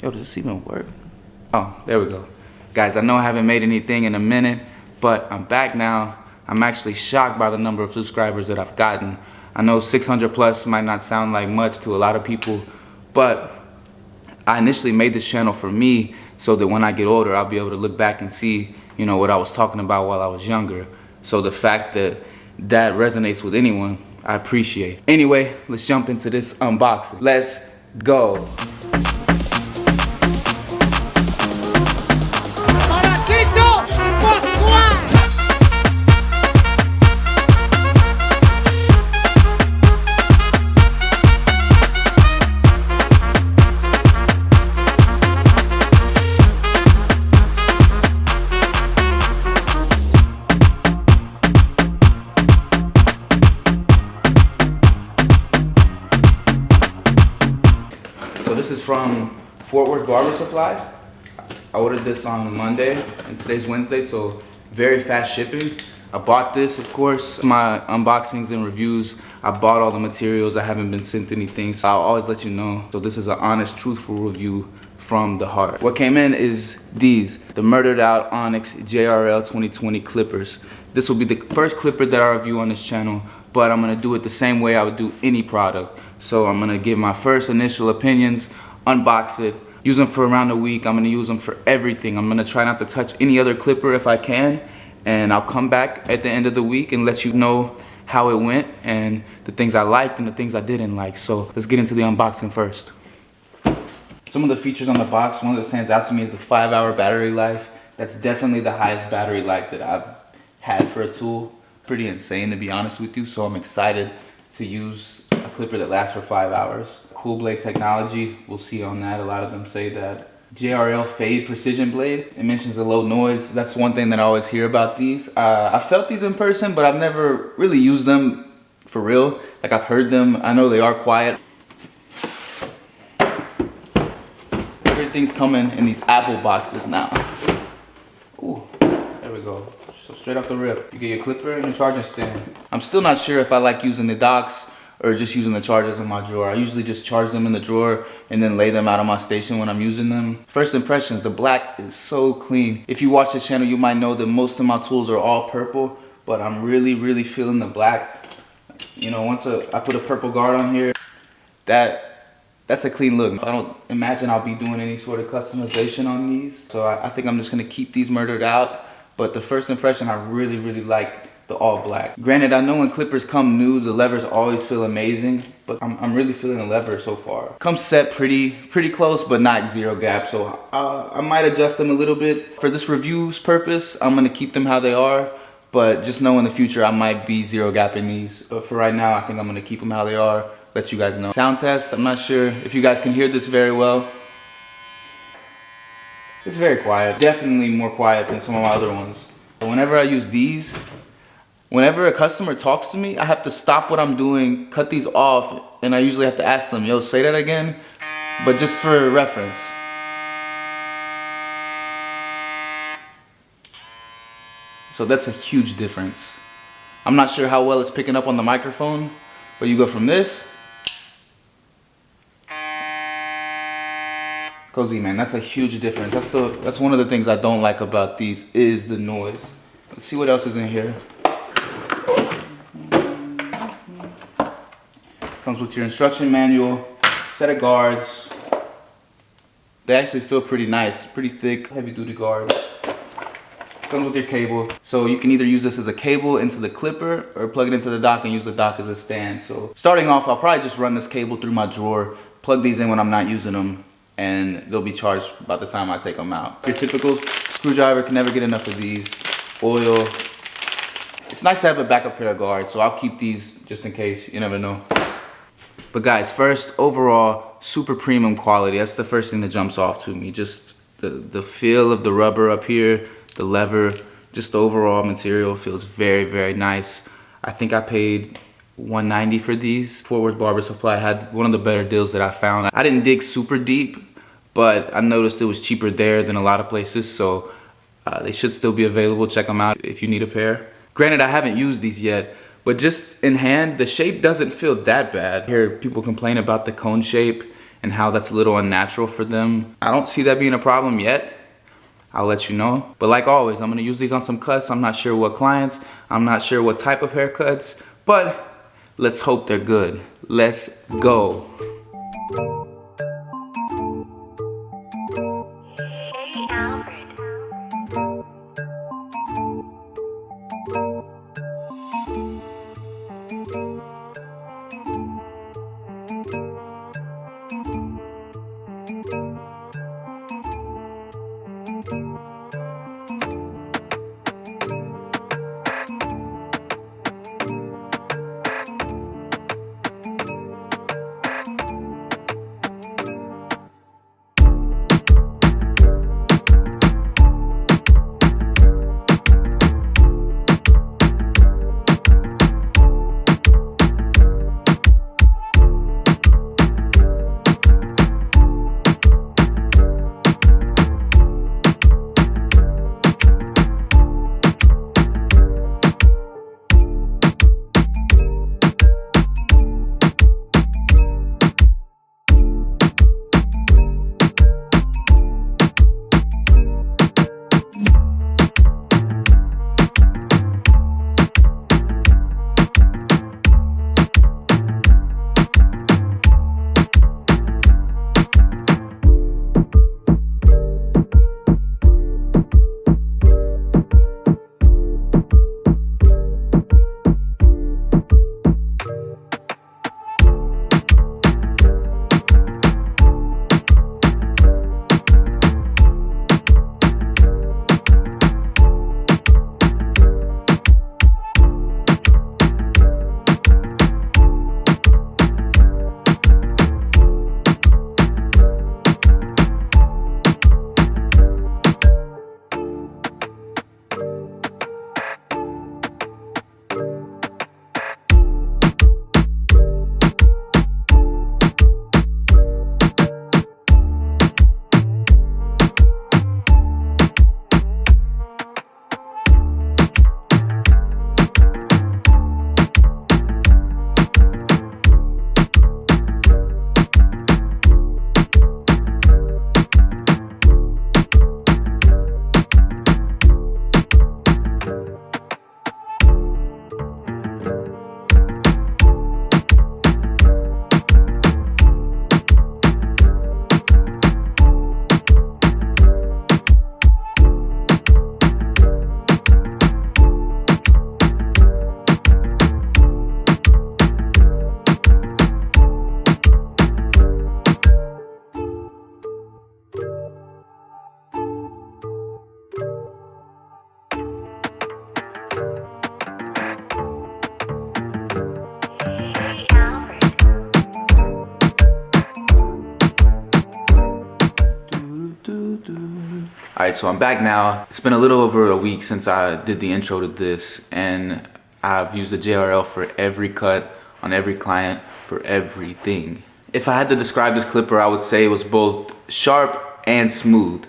Yo, does this even work? Oh, there we go. Guys, I know I haven't made anything in a minute, but I'm back now. I'm actually shocked by the number of subscribers that I've gotten. I know 600 plus might not sound like much to a lot of people, but I initially made this channel for me so that when I get older, I'll be able to look back and see, you know, what I was talking about while I was younger. So the fact that that resonates with anyone, I appreciate. Anyway, let's jump into this unboxing. Let's go. So this is from Fort Worth Barber Supply. I ordered this on Monday and today's Wednesday, so very fast shipping. I bought this, of course, my unboxings and reviews. I bought all the materials. I haven't been sent anything, so I'll always let you know. So this is an honest, truthful review from the heart. What came in is these, the Murdered Out Onyx JRL 2020 clippers. This will be the first clipper that I review on this channel, but I'm gonna do it the same way I would do any product. So I'm gonna give my first initial opinions, unbox it, use them for around a week. I'm gonna use them for everything. I'm gonna try not to touch any other clipper if I can, and I'll come back at the end of the week and let you know how it went and the things I liked and the things I didn't like. So let's get into the unboxing first. Some of the features on the box, one that stands out to me is the 5-hour battery life. That's definitely the highest battery life that I've had for a tool. Pretty insane, to be honest with you, so I'm excited to use a clipper that lasts for 5 hours. Cool blade technology, we'll see on that. A lot of them say that. JRL Fade Precision Blade, it mentions a low noise. That's one thing that I always hear about these. I felt these in person, but I've never really used them for real. Like, I've heard them, I know they are quiet. Everything's coming in these Apple boxes now. Ooh, there we go. So straight off the rip, you get your clipper and your charging stand. I'm still not sure if I like using the docks or just using the chargers in my drawer. I usually just charge them in the drawer and then lay them out on my station when I'm using them. First impressions, the black is so clean. If you watch this channel, you might know that most of my tools are all purple, but I'm really feeling the black. You know, once I put a purple guard on here, that's a clean look. I don't imagine I'll be doing any sort of customization on these. So I think I'm just gonna keep these Murdered Out. But the first impression, I really like the all black. Granted, I know when clippers come new, the levers always feel amazing, but I'm really feeling the lever so far. Comes set pretty close, but not zero gap. So I might adjust them a little bit. For this review's purpose, I'm gonna keep them how they are, but just know in the future, I might be zero gapping these. But for right now, I think I'm gonna keep them how they are, let you guys know. Sound test, I'm not sure if you guys can hear this very well. It's very quiet, definitely more quiet than some of my other ones. But whenever I use these, whenever a customer talks to me, I have to stop what I'm doing, cut these off, and I usually have to ask them, yo, say that again, but just for reference. So that's a huge difference. I'm not sure how well it's picking up on the microphone, but you go from this. Cozy, man, that's a huge difference. That's one of the things I don't like about these is the noise. Let's see what else is in here. Comes with your instruction manual, set of guards. They actually feel pretty nice, pretty thick, heavy duty guards. Comes with your cable. So you can either use this as a cable into the clipper or plug it into the dock and use the dock as a stand. So starting off, I'll probably just run this cable through my drawer, plug these in when I'm not using them, and they'll be charged by the time I take them out. Your typical screwdriver, can never get enough of these. Oil. It's nice to have a backup pair of guards, so I'll keep these just in case, you never know. But guys, first, overall, super premium quality. That's the first thing that jumps off to me. Just the feel of the rubber up here, the lever, just the overall material feels very nice. I think I paid $190 for these. Fort Worth Barber Supply had one of the better deals that I found. I didn't dig super deep, but I noticed it was cheaper there than a lot of places, so they should still be available. Check them out if you need a pair. Granted, I haven't used these yet, but just in hand, the shape doesn't feel that bad. I hear people complain about the cone shape, and how that's a little unnatural for them. I don't see that being a problem yet. I'll let you know. But like always, I'm gonna use these on some cuts. I'm not sure what clients, I'm not sure what type of haircuts, but let's hope they're good. Let's go. Alright, so I'm back now. It's been a little over a week since I did the intro to this, and I've used the JRL for every cut, on every client, for everything. If I had to describe this clipper, I would say it was both sharp and smooth.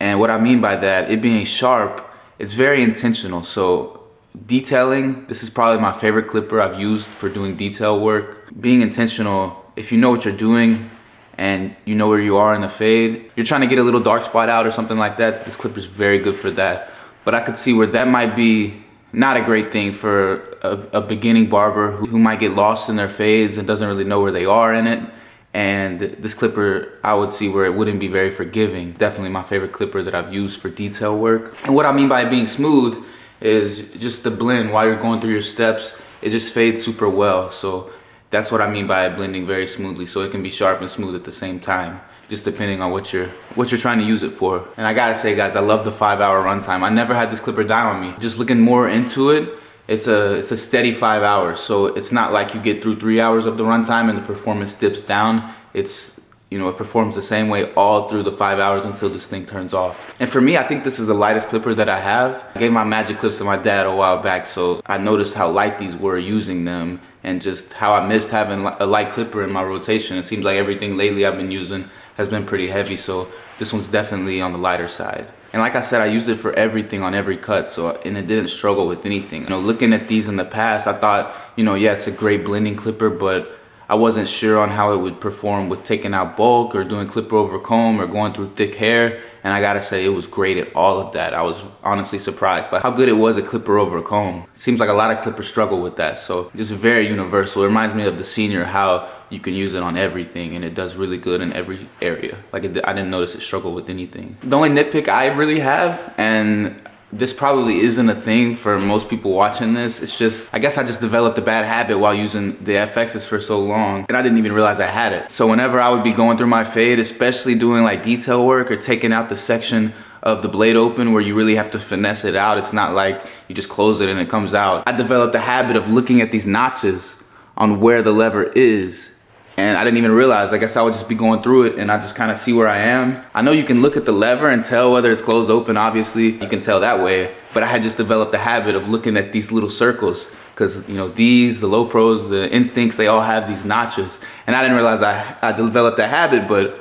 And what I mean by that, it being sharp, it's very intentional. So detailing, this is probably my favorite clipper I've used for doing detail work. Being intentional, if you know what you're doing, and you know where you are in the fade, you're trying to get a little dark spot out or something like that, this clipper is very good for that. But I could see where that might be not a great thing for a beginning barber who might get lost in their fades and doesn't really know where they are in it. And this clipper, I would see where it wouldn't be very forgiving. Definitely my favorite clipper that I've used for detail work. And what I mean by it being smooth is just the blend while you're going through your steps, it just fades super well. So that's what I mean by it blending very smoothly. So it can be sharp and smooth at the same time, just depending on what you're trying to use it for. And I gotta say, guys, I love the 5-hour runtime. I never had this clipper die on me. Just looking more into it, it's a steady 5 hours. So it's not like you get through 3 hours of the runtime and the performance dips down. It's, you know, it performs the same way all through the 5 hours until this thing turns off. And for me, I think this is the lightest clipper that I have. I gave my magic clips to my dad a while back, so I noticed how light these were using them and just how I missed having a light clipper in my rotation. It seems like everything lately I've been using has been pretty heavy, so this one's definitely on the lighter side. And like I said, I used it for everything on every cut, and it didn't struggle with anything. You know, looking at these in the past, I thought, you know, yeah, it's a great blending clipper, but I wasn't sure on how it would perform with taking out bulk or doing clipper over comb or going through thick hair. And I gotta say, it was great at all of that. I was honestly surprised by how good it was at clipper over comb. Seems like a lot of clippers struggle with that. So just very universal. It reminds me of the Senior, how you can use it on everything and it does really good in every area. Like I didn't notice it struggled with anything. The only nitpick I really have, and this probably isn't a thing for most people watching this, it's just, I guess I just developed a bad habit while using the FXs for so long, and I didn't even realize I had it. So whenever I would be going through my fade, especially doing like detail work or taking out the section of the blade open where you really have to finesse it out, it's not like you just close it and it comes out. I developed a habit of looking at these notches on where the lever is, and I didn't even realize. I guess I would just be going through it and I just kind of see where I am. I know you can look at the lever and tell whether it's closed open, obviously you can tell that way, but I had just developed a habit of looking at these little circles, because you know, the low pros, the instincts, they all have these notches, and I didn't realize I developed that habit. But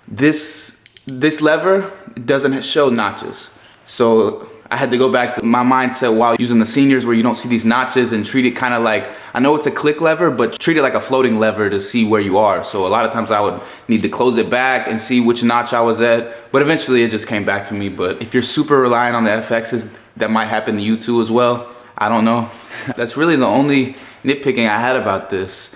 this lever doesn't show notches, so I had to go back to my mindset while using the Seniors, where you don't see these notches, and treat it kind of like, I know it's a click lever, but treat it like a floating lever to see where you are. So a lot of times I would need to close it back and see which notch I was at, but eventually it just came back to me. But if you're super reliant on the FXs, that might happen to you too as well. I don't know. That's really the only nitpicking I had about this.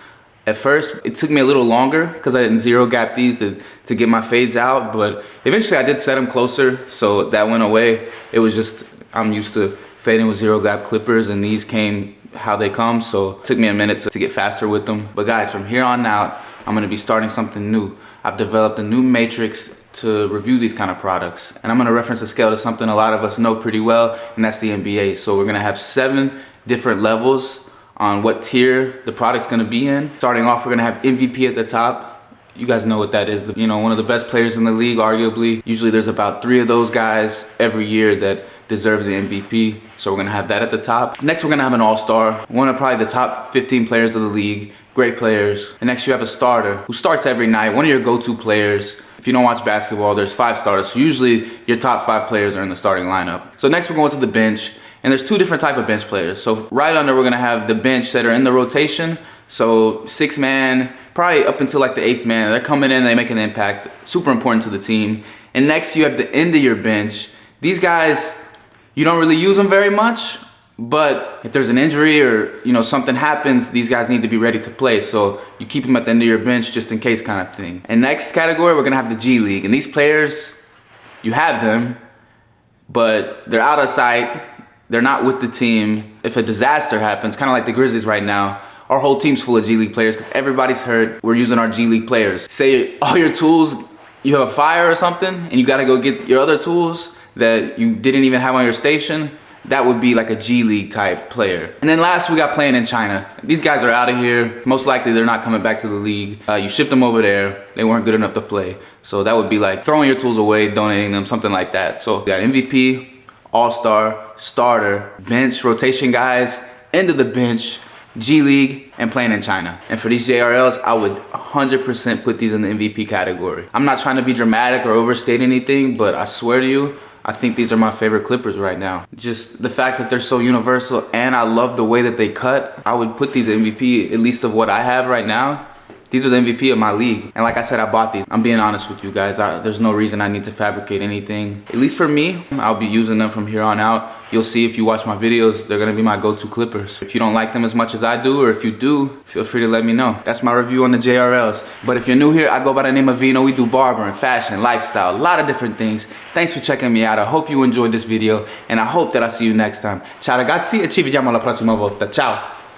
At first, it took me a little longer because I didn't zero gap these to get my fades out, but eventually I did set them closer, so that went away. It was just, I'm used to fading with zero gap clippers, and these came how they come, so it took me a minute to get faster with them. But guys, from here on out, I'm gonna be starting something new. I've developed a new matrix to review these kind of products, and I'm gonna reference a scale to something a lot of us know pretty well, and that's the NBA. So we're gonna have 7 different levels on what tier the product's gonna be in. Starting off, we're gonna have MVP at the top. You guys know what that is. You know, one of the best players in the league, arguably. Usually there's about 3 of those guys every year that deserve the MVP. So we're gonna have that at the top. Next, we're gonna have an all-star. One of probably the top 15 players of the league. Great players. And next you have a starter who starts every night. One of your go-to players. If you don't watch basketball, there's 5 starters. So usually your top 5 players are in the starting lineup. So next we're going to the bench. And there's 2 different type of bench players. So right under, we're gonna have the bench that are in the rotation. So 6-man, probably up until like the 8th man. They're coming in, they make an impact. Super important to the team. And next you have the end of your bench. These guys, you don't really use them very much, but if there's an injury or you know something happens, these guys need to be ready to play. So you keep them at the end of your bench just in case kind of thing. And next category, we're gonna have the G League. And these players, you have them, but they're out of sight. They're not with the team. If a disaster happens, kind of like the Grizzlies right now, our whole team's full of G League players because everybody's hurt. We're using our G League players. Say all your tools, you have a fire or something, and you gotta go get your other tools that you didn't even have on your station. That would be like a G League type player. And then last, we got playing in China. These guys are out of here. Most likely they're not coming back to the league. You shipped them over there. They weren't good enough to play. So that would be like throwing your tools away, donating them, something like that. So we got MVP, all-star, starter, bench, rotation guys, end of the bench, G League, and playing in China. And for these JRLs, I would 100% put these in the MVP category. I'm not trying to be dramatic or overstate anything, but I swear to you, I think these are my favorite clippers right now. Just the fact that they're so universal, and I love the way that they cut. I would put these MVP, at least of what I have right now. These are the MVP of my league. And like I said, I bought these. I'm being honest with you guys. There's no reason I need to fabricate anything. At least for me, I'll be using them from here on out. You'll see if you watch my videos, they're gonna be my go-to clippers. If you don't like them as much as I do, or if you do, feel free to let me know. That's my review on the JRLs. But if you're new here, I go by the name of Vino. We do barbering, fashion, lifestyle, a lot of different things. Thanks for checking me out. I hope you enjoyed this video, and I hope that I see you next time. Ciao ragazzi, e ci vediamo la prossima volta. Ciao.